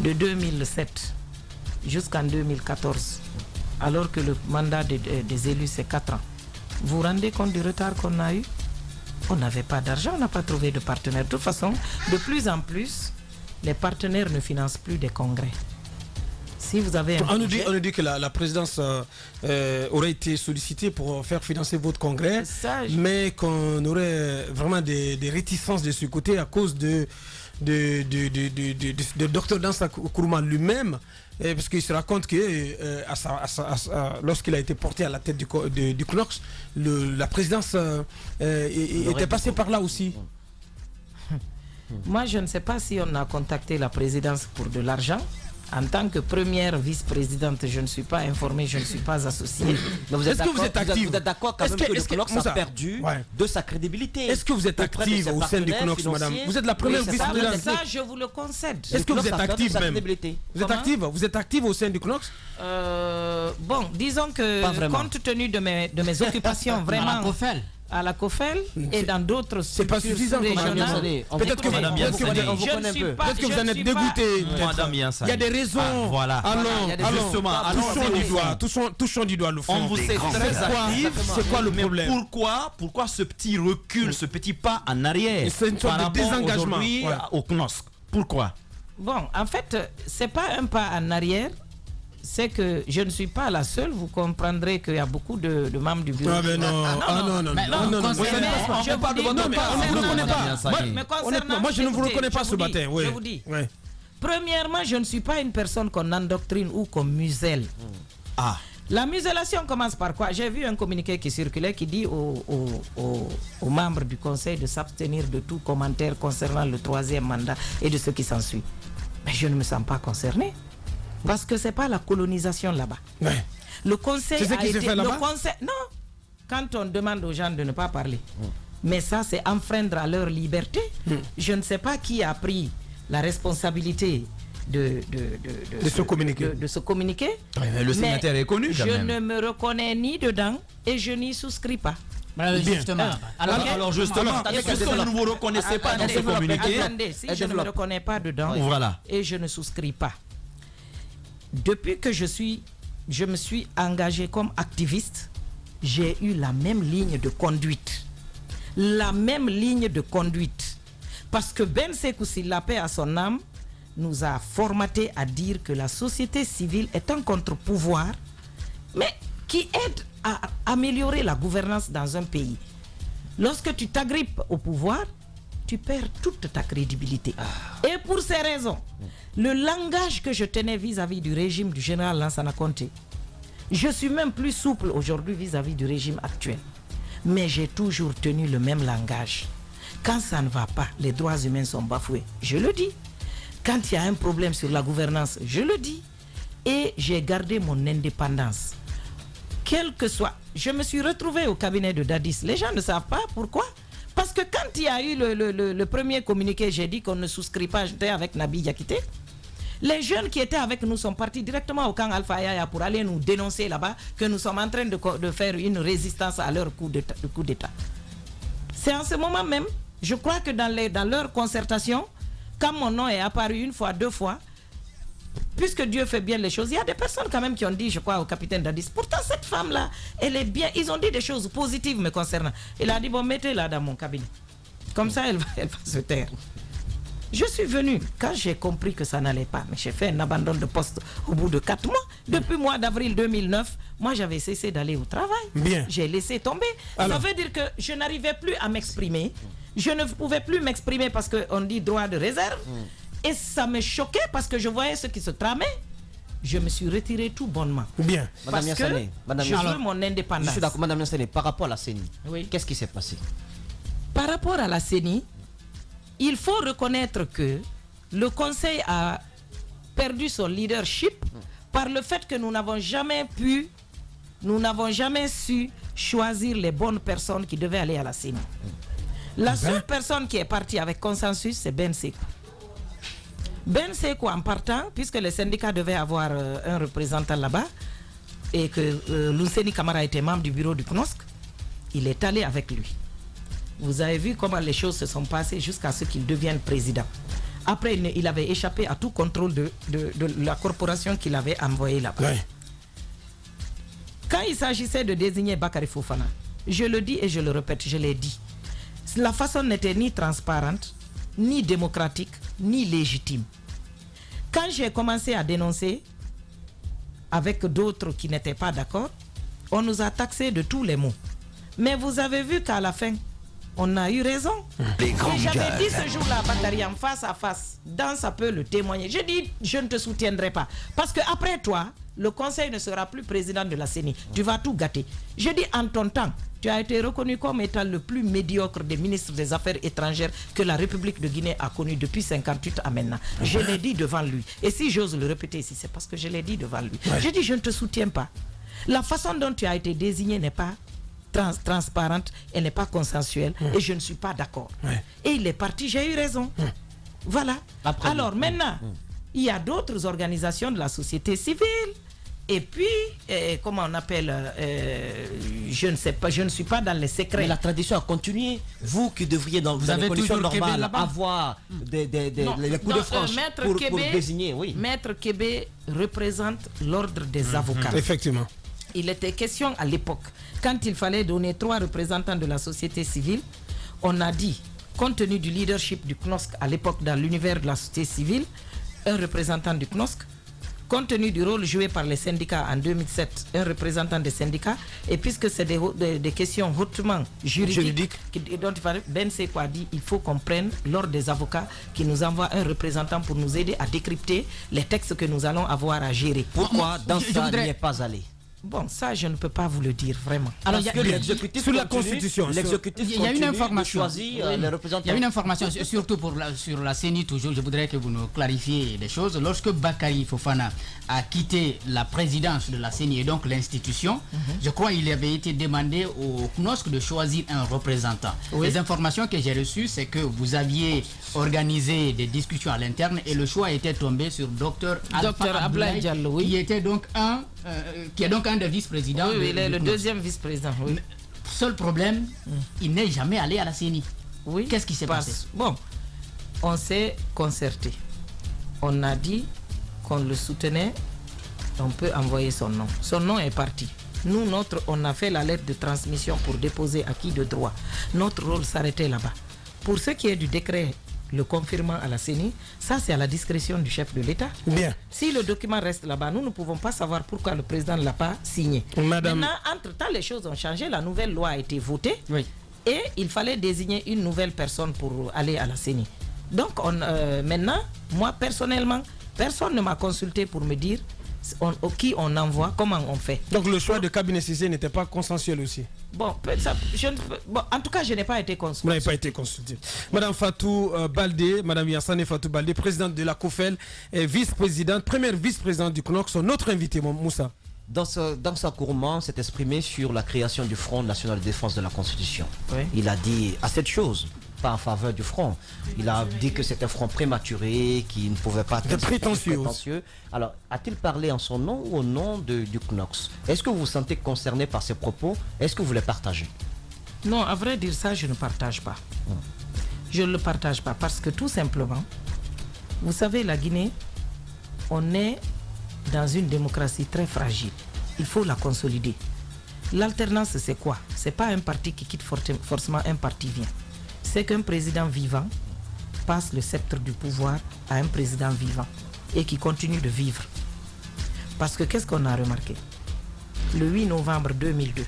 de 2007 jusqu'en 2014, alors que le mandat des élus c'est 4 ans, vous vous rendez compte du retard qu'on a eu? On n'avait pas d'argent, on n'a pas trouvé de partenaires. De toute façon, de plus en plus, les partenaires ne financent plus des congrès. Si vous avez on nous dit que la présidence aurait été sollicitée pour faire financer votre congrès, mais qu'on aurait vraiment des réticences de ce côté à cause de Dr Dansa Kourouma lui-même, parce qu'il se raconte que lorsqu'il a été porté à la tête du CNOSC, la présidence était passée par là aussi. Moi, je ne sais pas si on a contacté la présidence pour de l'argent. En tant que première vice-présidente, je ne suis pas informée, je ne suis pas associée. Est-ce que vous êtes active? Vous êtes d'accord quand même que le CNOSC a perdu de sa crédibilité? Est-ce que vous êtes active au sein du CNOSC, madame? Vous êtes la première vice-présidente. Ça, je vous le concède. Est-ce que vous êtes active même? Vous êtes active au sein du CNOSC? Bon, disons que compte tenu de mes occupations vraiment à la COFEL et dans d'autres c'est pas suffisant régionales. Peut-être que Madame Yansani, peut-être que vous en êtes dégoûté. Madame Yansani, il y a des raisons. Voilà. Touchons du doigt le fond. On vous sait très actif. C'est quoi le problème? Pourquoi ce petit recul, ce petit pas en arrière par rapport aujourd'hui au CNOSC? Pourquoi? Bon, en fait, c'est pas un pas en arrière. C'est que je ne suis pas la seule. Vous comprendrez qu'il y a beaucoup de membres du bureau. Ah mais non, je parle de votre part. On ne vous reconnaît pas. Honnêtement, moi je ne vous reconnais pas ce matin. Je vous dis. Premièrement, je ne suis pas une personne qu'on endoctrine ou qu'on muselle. La musellation commence par quoi? J'ai vu un communiqué qui circulait qui dit aux membres du conseil de s'abstenir de tout commentaire concernant le 3e mandat et de ce qui s'ensuit. Mais je ne me sens pas concernée. Parce que c'est pas la colonisation là-bas. Ouais. Le conseil a été fait là-bas? Non. Quand on demande aux gens de ne pas parler. Mais ça, c'est enfreindre à leur liberté. Je ne sais pas qui a pris la responsabilité de se communiquer. Le signataire est connu quand même. Je ne me reconnais ni dedans et je n'y souscris pas. Justement. Alors justement, puisque vous ne vous reconnaissez pas dans ce communiqué, si je ne me reconnais pas dedans et je ne souscris pas. Depuis que je me suis engagé comme activiste, j'ai eu la même ligne de conduite. La même ligne de conduite. Parce que Ben Sekou Sylla, la paix à son âme, nous a formaté à dire que la société civile est un contre-pouvoir, mais qui aide à améliorer la gouvernance dans un pays. Lorsque tu t'agrippes au pouvoir, tu perds toute ta crédibilité. Et pour ces raisons, le langage que je tenais vis-à-vis du régime du général Lansana Conté, je suis même plus souple aujourd'hui vis-à-vis du régime actuel. Mais j'ai toujours tenu le même langage. Quand ça ne va pas, les droits humains sont bafoués, je le dis. Quand il y a un problème sur la gouvernance, je le dis. Et j'ai gardé mon indépendance. Quel que soit, je me suis retrouvé au cabinet de Dadis. Les gens ne savent pas pourquoi. Parce que quand il y a eu le premier communiqué, j'ai dit qu'on ne souscrit pas, j'étais avec Nabi Yakité. Les jeunes qui étaient avec nous sont partis directement au camp Alpha Yaya pour aller nous dénoncer là-bas que nous sommes en train de faire une résistance à leur coup d'État. C'est en ce moment même, je crois que dans leur concertation, quand mon nom est apparu une fois, 2 fois, puisque Dieu fait bien les choses, il y a des personnes quand même qui ont dit, je crois, au capitaine Dadis, pourtant cette femme-là, elle est bien, ils ont dit des choses positives me concernant. Il a dit, bon, mettez-la dans mon cabinet. Comme ça, elle va se taire. Je suis venu, quand j'ai compris que ça n'allait pas, mais j'ai fait un abandon de poste au bout de 4 mois. Depuis le mois d'avril 2009, moi j'avais cessé d'aller au travail. Bien. J'ai laissé tomber. Alors, ça veut dire que je n'arrivais plus à m'exprimer. Je ne pouvais plus m'exprimer parce qu'on dit droit de réserve. Et ça me choquait parce que je voyais ce qui se tramait. Je me suis retiré tout bonnement. Bien. Parce que je veux mon indépendance. Je suis d'accord, Madame Yansani, par rapport à la CENI, qu'est-ce qui s'est passé? Par rapport à la CENI, il faut reconnaître que le Conseil a perdu son leadership par le fait que nous n'avons jamais su choisir les bonnes personnes qui devaient aller à la CENI. La seule personne qui est partie avec consensus, c'est Ben Sekou. Ben Sekou, en partant, puisque les syndicats devaient avoir un représentant là-bas, et que Lunseni Kamara était membre du bureau du CNOSC, il est allé avec lui. Vous avez vu comment les choses se sont passées jusqu'à ce qu'il devienne président. Après, il avait échappé à tout contrôle de la corporation qu'il avait envoyée là-bas. Oui. Quand il s'agissait de désigner Bakary Fofana, je le dis et je le répète, je l'ai dit, la façon n'était ni transparente, ni démocratique, ni légitime. Quand j'ai commencé à dénoncer avec d'autres qui n'étaient pas d'accord, on nous a taxés de tous les mots. Mais vous avez vu qu'à la fin, on a eu raison. Et j'avais dit ce jour-là, Bakary, en face à face, dans ça peut le témoigner. Je dis, je ne te soutiendrai pas. Parce qu'après toi, le conseil ne sera plus président de la CENI. Tu vas tout gâter. Je dis, en ton temps, tu as été reconnu comme étant le plus médiocre des ministres des Affaires étrangères que la République de Guinée a connu depuis 1958 à maintenant. Je l'ai dit devant lui. Et si j'ose le répéter ici, c'est parce que je l'ai dit devant lui. Je dis, je ne te soutiens pas. La façon dont tu as été désigné n'est pas transparente, elle n'est pas consensuelle et je ne suis pas d'accord. Et il est parti, j'ai eu raison. Voilà. Après, alors maintenant, il y a d'autres organisations de la société civile. Et puis, comment on appelle, je ne sais pas, je ne suis pas dans les secrets. Mais la tradition a continué. Vous qui devriez, dans les conditions normales, avoir les coups de France pour désigner. Oui. Maître Kébé représente l'ordre des avocats. Effectivement. Il était question à l'époque, quand il fallait donner 3 représentants de la société civile, on a dit, compte tenu du leadership du CNOSC à l'époque dans l'univers de la société civile, un représentant du CNOSC, compte tenu du rôle joué par les syndicats en 2007, un représentant des syndicats, et puisque c'est des questions hautement juridiques dont Ben Sekou a dit, il faut qu'on prenne l'ordre des avocats qui nous envoie un représentant pour nous aider à décrypter les textes que nous allons avoir à gérer. Pourquoi dans ça n'y est pas allé? Bon, ça, je ne peux pas vous le dire, vraiment. Alors, parce que l'exécutif sous la Constitution, l'exécutif il y a une information. Les représentants. Il y a une information, surtout sur la CENI, toujours. Je voudrais que vous nous clarifiez les choses. Lorsque Bakary Fofana a quitté la présidence de la CENI et donc l'institution, je crois qu'il avait été demandé au CNOSC de choisir un représentant. Les informations que j'ai reçues, c'est que vous aviez organisé des discussions à l'interne et le choix était tombé sur Dr Abdoulaye Diallo, qui était donc qui est donc un des vice-présidents. Oui, il est le deuxième vice-président. Oui. Seul problème, il n'est jamais allé à la CENI. Oui. Qu'est-ce qui s'est passé? Bon, on s'est concerté. On a dit qu'on le soutenait, on peut envoyer son nom. Son nom est parti. Nous, on a fait la lettre de transmission pour déposer acquis de droit. Notre rôle s'arrêtait là-bas. Pour ce qui est du décret le confirmant à la CENI, ça c'est à la discrétion du chef de l'État. Bien. Si le document reste là-bas, nous ne pouvons pas savoir pourquoi le président ne l'a pas signé. Madame... Maintenant, entre-temps, les choses ont changé, la nouvelle loi a été votée et il fallait désigner une nouvelle personne pour aller à la CENI. Donc, maintenant, moi personnellement, personne ne m'a consulté pour me dire qui on envoie, comment on fait. Donc le choix de cabinet Cissé n'était pas consensuel aussi? Bon, en tout cas, je n'ai pas été consulté. Vous n'avez pas été consulté. Madame Fatou Baldé, Madame Yassane Fatou Baldé, présidente de la COFEL, et vice-présidente, première vice-présidente du CNOSC, notre invité, Moussa. Dans sa Kourman s'est exprimé sur la création du Front national de défense de la Constitution. Oui. Il a dit à cette chose, pas en faveur du front. Il a dit que c'était un front prématuré, qui ne pouvait pas être prétentieux. Alors, a-t-il parlé en son nom ou au nom du CNOSC? Est-ce que vous vous sentez concerné par ces propos? Est-ce que vous les partagez? Non, à vrai dire ça, je ne partage pas. Je ne le partage pas parce que tout simplement, vous savez, la Guinée, on est dans une démocratie très fragile. Il faut la consolider. L'alternance, c'est quoi? C'est pas un parti qui quitte forcément, un parti vient. C'est qu'un président vivant passe le sceptre du pouvoir à un président vivant et qui continue de vivre. Parce que qu'est-ce qu'on a remarqué? Le 8 novembre 2002,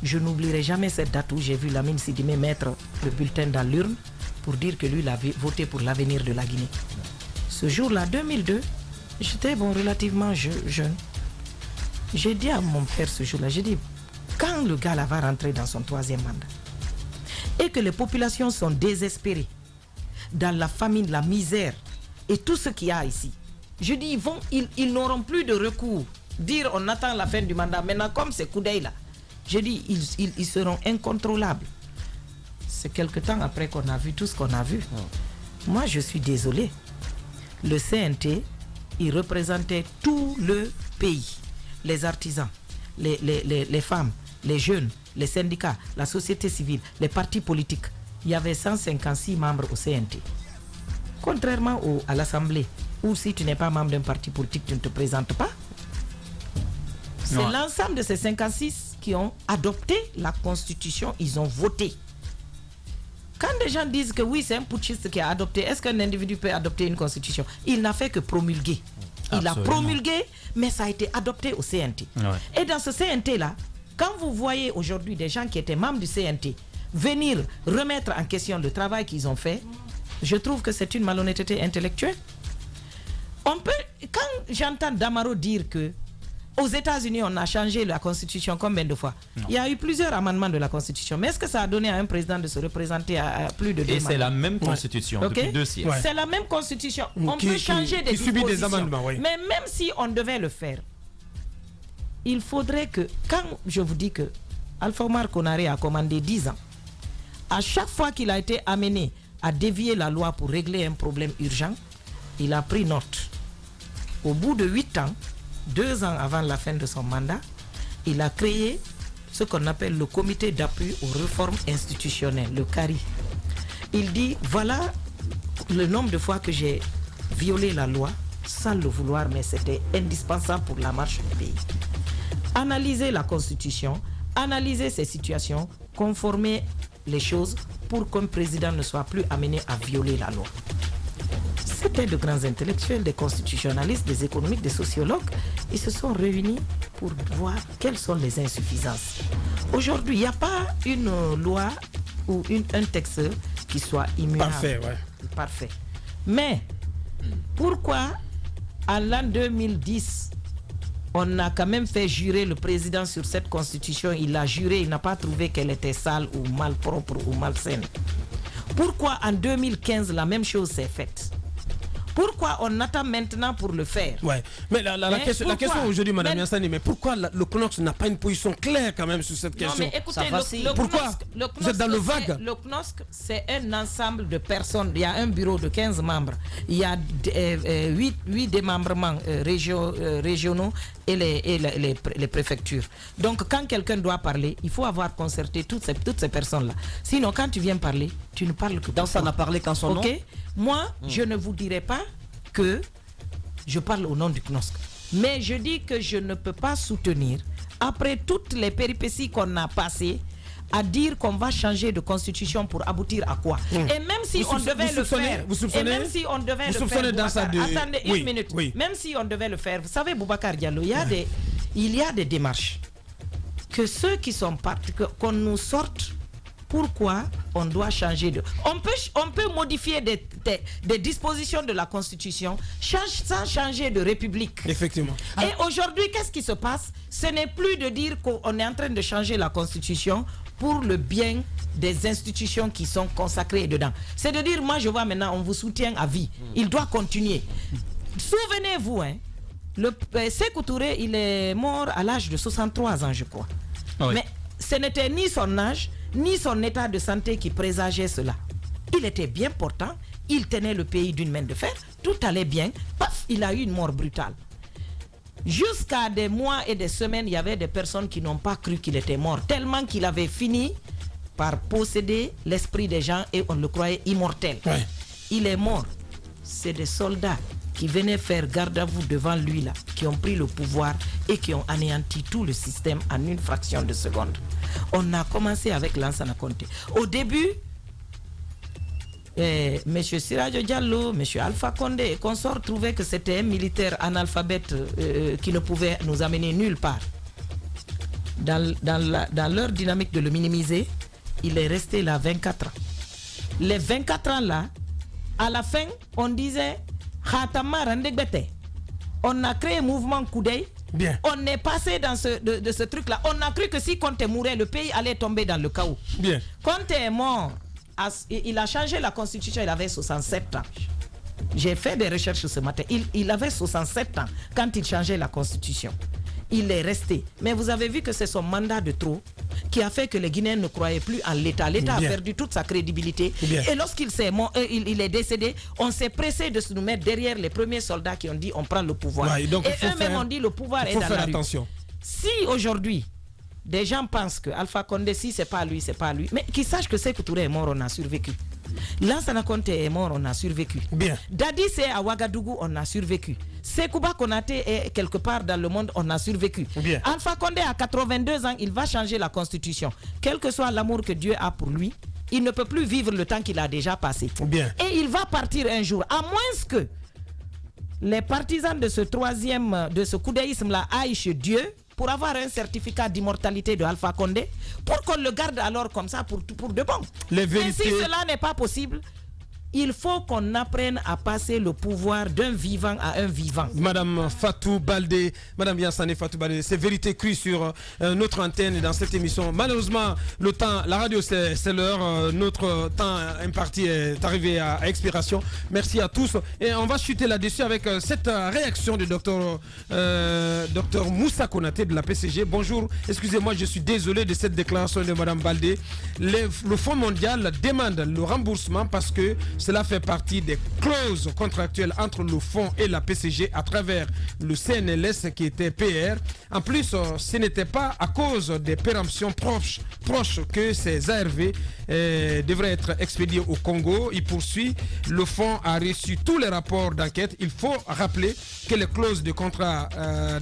je n'oublierai jamais cette date où j'ai vu Lamine Sidimé mettre le bulletin dans l'urne pour dire que lui, il avait voté pour l'avenir de la Guinée. Ce jour-là, 2002, j'étais relativement jeune. J'ai dit à mon père ce jour-là, j'ai dit, quand le gars là va rentrer dans son 3e mandat, et que les populations sont désespérées dans la famine, la misère et tout ce qu'il y a ici. Je dis, ils n'auront plus de recours. Dire on attend la fin du mandat. Maintenant, comme c'est Koudeï là, je dis, ils seront incontrôlables. C'est quelque temps après qu'on a vu tout ce qu'on a vu. Moi, je suis désolé. Le CNT, il représentait tout le pays. Les artisans, les femmes, les jeunes, les syndicats, la société civile, les partis politiques. Il y avait 156 membres au CNT. Contrairement à l'Assemblée, où si tu n'es pas membre d'un parti politique, tu ne te présentes pas. C'est l'ensemble de ces 56 qui ont adopté la Constitution, ils ont voté. Quand des gens disent que oui, c'est un putschiste qui a adopté, est-ce qu'un individu peut adopter une Constitution? Il n'a fait que promulguer. Il a promulgué, mais ça a été adopté au CNT. Et dans ce CNT-là, quand vous voyez aujourd'hui des gens qui étaient membres du CNT venir remettre en question le travail qu'ils ont fait, je trouve que c'est une malhonnêteté intellectuelle. On peut, quand j'entends Damaro dire que aux États-Unis, on a changé la Constitution combien de fois? Il y a eu plusieurs amendements de la Constitution. Mais est-ce que ça a donné à un président de se représenter à plus de 2 mandats? Et c'est la même Constitution depuis 2 siècles. C'est la même Constitution. On peut changer des dispositions. Des amendements, mais même si on devait le faire, il faudrait que, quand je vous dis que Alpha Omar Konaré a commandé 10 ans, à chaque fois qu'il a été amené à dévier la loi pour régler un problème urgent, il a pris note. Au bout de 8 ans, 2 ans avant la fin de son mandat, il a créé ce qu'on appelle le comité d'appui aux réformes institutionnelles, le CARI. Il dit, voilà le nombre de fois que j'ai violé la loi sans le vouloir, mais c'était indispensable pour la marche du pays. Analyser la Constitution, analyser ces situations, conformer les choses pour qu'un président ne soit plus amené à violer la loi. C'était de grands intellectuels, des constitutionnalistes, des économistes, des sociologues. Ils se sont réunis pour voir quelles sont les insuffisances. Aujourd'hui, il n'y a pas une loi ou un texte qui soit immuable. Parfait, ouais. Parfait. Mais pourquoi en l'an 2010, on a quand même fait jurer le président sur cette constitution? Il a juré, il n'a pas trouvé qu'elle était sale ou mal propre ou malsaine. Pourquoi en 2015, la même chose s'est faite? Pourquoi on attend maintenant pour le faire? Ouais. Mais la question aujourd'hui, Madame Yassani, mais pourquoi le CNOSC n'a pas une position claire quand même sur cette question? Non, mais écoutez, pourquoi vous êtes dans le vague? Le CNOSC, c'est un ensemble de personnes. Il y a un bureau de 15 membres. Il y a 8 démembrements régionaux et les préfectures. Donc, quand quelqu'un doit parler, il faut avoir concerté toutes ces personnes-là. Sinon, quand tu viens parler, tu ne parles que dans ça n'a parlé qu'en son nom. Moi, je ne vous dirai pas que je parle au nom du CNOSC. Mais je dis que je ne peux pas soutenir, après toutes les péripéties qu'on a passées, à dire qu'on va changer de constitution pour aboutir à quoi? Et même si on devait le faire, attendez une minute, même si on devait le faire, vous savez, Boubacar Diallo, il y a des démarches que ceux qui sont partis, qu'on nous sorte. Pourquoi on doit changer de... On peut modifier des dispositions de la Constitution sans changer de république. Effectivement. Et aujourd'hui, qu'est-ce qui se passe? Ce n'est plus de dire qu'on est en train de changer la Constitution pour le bien des institutions qui sont consacrées dedans. C'est de dire, moi je vois maintenant, on vous soutient à vie. Il doit continuer. Souvenez-vous, Sékou Touré, il est mort à l'âge de 63 ans, je crois. Oui. Mais ce n'était ni son âge, ni son état de santé qui présageait cela. Il était bien portant, il tenait le pays d'une main de fer, tout allait bien, paf, il a eu une mort brutale. Jusqu'à des mois et des semaines, il y avait des personnes qui n'ont pas cru qu'il était mort, tellement qu'il avait fini par posséder l'esprit des gens et on le croyait immortel. Ouais. Il est mort. C'est des soldats qui venaient faire garde à vous devant lui là, qui ont pris le pouvoir et qui ont anéanti tout le système en une fraction de seconde. On a commencé avec Lansana Conté. Au début, M. Sirajo Diallo, M. Alpha Condé et consorts trouvaient que c'était un militaire analphabète qui ne pouvait nous amener nulle part. Dans leur dynamique de le minimiser, il est resté là 24 ans. Les 24 ans là, à la fin, on disait on a créé un mouvement Koudey. Bien. On est passé dans de ce truc-là. On a cru que si Conté mourait, le pays allait tomber dans le chaos. Bien. Conté est mort. Il a changé la constitution, il avait 67 ans. J'ai fait des recherches ce matin. Il avait 67 ans quand il changeait la constitution. Il est resté. Mais vous avez vu que c'est son mandat de trop qui a fait que les Guinéens ne croyaient plus en l'État. L'État a perdu toute sa crédibilité. Bien. Et lorsqu'il il est décédé, on s'est pressé de se nous mettre derrière les premiers soldats qui ont dit on prend le pouvoir. Ouais, donc et eux-mêmes ont dit le pouvoir est dans la rue. Attention. Si aujourd'hui, des gens pensent que Alpha Condé, si c'est pas lui, mais qu'ils sachent que Sékou Touré est mort, on a survécu. Lansana Conté est mort, on a survécu. Bien. Dadi c'est à Ouagadougou, on a survécu. Sekouba Konaté est quelque part dans le monde, on a survécu. Bien. Alpha Condé à 82 ans, il va changer la constitution. Quel que soit l'amour que Dieu a pour lui, il ne peut plus vivre le temps qu'il a déjà passé. Bien. Et il va partir un jour, à moins que les partisans de ce coudéisme là aillent chez Dieu pour avoir un certificat d'immortalité de Alpha Condé, pour qu'on le garde alors comme ça pour de bon. Les vérités... Et si cela n'est pas possible, il faut qu'on apprenne à passer le pouvoir d'un vivant à un vivant. Madame Fatou Baldé, Madame Yansane Fatou Baldé, c'est vérité crue sur notre antenne dans cette émission. Malheureusement, le temps, la radio c'est l'heure, notre temps imparti est arrivé à expiration. Merci à tous. Et on va chuter là-dessus avec cette réaction du docteur Moussa Konaté de la PCG. Bonjour, excusez-moi, je suis désolé de cette déclaration de Madame Baldé. Le Fonds mondial demande le remboursement parce que cela fait partie des clauses contractuelles entre le fonds et la PCG à travers le CNLS qui était PR. En plus, ce n'était pas à cause des péremptions proches que ces ARV devraient être expédiés au Congo. Il poursuit, le fonds a reçu tous les rapports d'enquête. Il faut rappeler que les clauses de contrat,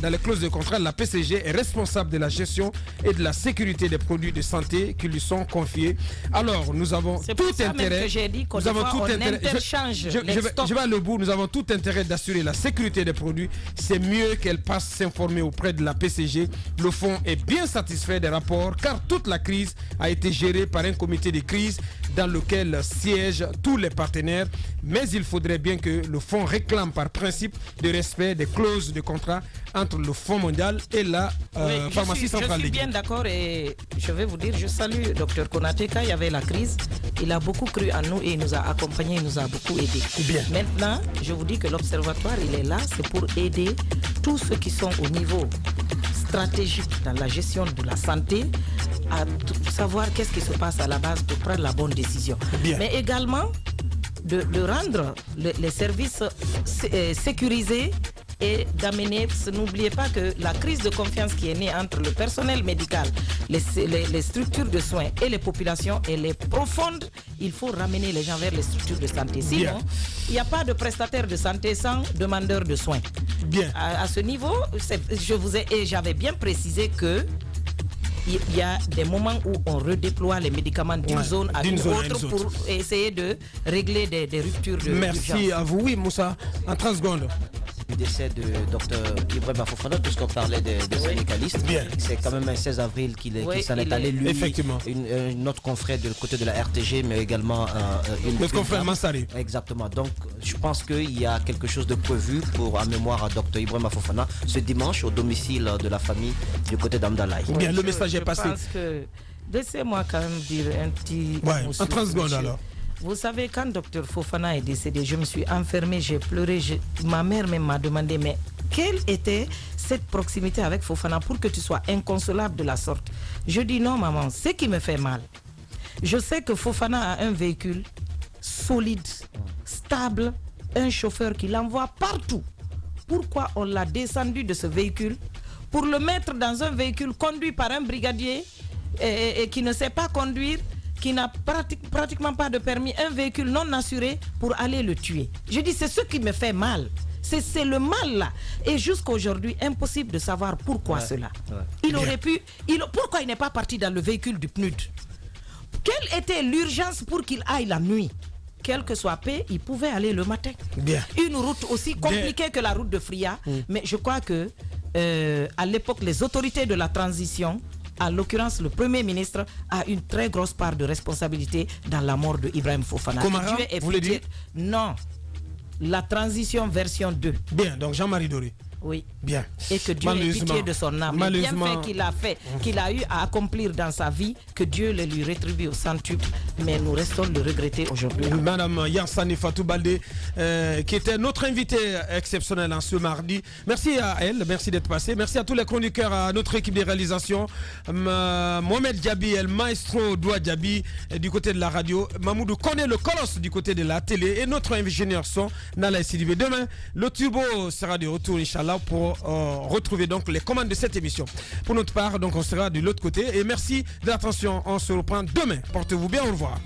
dans les clauses de contrat, la PCG est responsable de la gestion et de la sécurité des produits de santé qui lui sont confiés. Alors, nous avons tout intérêt. Nous avons tout intérêt. Je vais aller au bout. Nous avons tout intérêt d'assurer la sécurité des produits. C'est mieux qu'elle passe s'informer auprès de la PCG. Le fonds est bien satisfait des rapports car toute la crise a été gérée par un comité de crise dans lequel siègent tous les partenaires. Mais il faudrait bien que le fonds réclame par principe de respect des clauses de contrat entre le Fonds mondial et la pharmacie centrale. Je suis bien d'accord et je vais vous dire, je salue Dr Konaté. Quand il y avait la crise, il a beaucoup cru en nous et il nous a accompagnés, il nous a beaucoup aidés. Bien. Maintenant, je vous dis que l'observatoire, il est là, c'est pour aider tous ceux qui sont au niveau stratégique dans la gestion de la santé à savoir qu'est-ce qui se passe à la base pour prendre la bonne décision. Bien. Mais également de rendre les services sécurisés et d'amener, n'oubliez pas que la crise de confiance qui est née entre le personnel médical, les structures de soins et les populations, elle est profonde. Il faut ramener les gens vers les structures de santé. Sinon, il n'y a pas de prestataire de santé sans demandeur de soins. Bien. À ce niveau, j'avais bien précisé que il y a des moments où on redéploie les médicaments d'une zone à une autre pour essayer de régler des ruptures de Merci à vous. Oui, Moussa, en 30 secondes. Le décès de Dr Ibrahima Fofana, puisqu'on parlait des syndicalistes, c'est quand même un 16 avril qu'il s'en est allé, lui, effectivement. Une autre confrère de côté de la RTG, mais également notre confrère Mansari. Exactement, donc je pense qu'il y a quelque chose de prévu pour en mémoire à Dr Ibrahima Fofana ce dimanche au domicile de la famille du côté d'Amdalaï. Bien, le message est passé. Je pense que, laissez-moi quand même dire un petit... en 30 secondes alors. Vous savez, quand Dr Fofana est décédé, je me suis enfermée, j'ai pleuré. Ma mère même m'a demandé, mais quelle était cette proximité avec Fofana pour que tu sois inconsolable de la sorte? Je dis non, maman, ce qui me fait mal. Je sais que Fofana a un véhicule solide, stable, un chauffeur qui l'envoie partout. Pourquoi on l'a descendu de ce véhicule pour le mettre dans un véhicule conduit par un brigadier et qui ne sait pas conduire, qui n'a pratiquement pas de permis, un véhicule non assuré pour aller le tuer? Je dis, c'est ce qui me fait mal. C'est le mal là. Et jusqu'à aujourd'hui, impossible de savoir pourquoi cela. Il aurait pu... pourquoi il n'est pas parti dans le véhicule du PNUD? Quelle était l'urgence pour qu'il aille la nuit? Quel que soit paix, il pouvait aller le matin. Bien. Une route aussi compliquée que la route de Fria. Mais je crois que à l'époque, les autorités de la transition, en l'occurrence le Premier ministre, a une très grosse part de responsabilité dans la mort de Ibrahim Fofana. Comara, vous voulez dire? Non, la transition version 2. Bien, donc Jean-Marie Doré. Oui. Bien. Et que Dieu ait pitié de son âme. Le bienfait qu'il a eu à accomplir dans sa vie, que Dieu le lui rétribue au centuple. Mais nous restons le regretter aujourd'hui. Madame Yansane Fatou Baldé, qui était notre invitée exceptionnelle en ce mardi. Merci à elle, merci d'être passée. Merci à tous les chroniqueurs, à notre équipe de réalisation. Mohamed Diaby, El Maestro Doua Diaby du côté de la radio. Mamoudou connaît le colosse du côté de la télé. Et notre ingénieur son, Nala Sidibé. Demain, le turbo sera de retour, Inch'Allah, pour retrouver donc les commandes de cette émission. Pour notre part, donc on sera de l'autre côté. Et merci de l'attention. On se reprend demain. Portez-vous bien. Au revoir.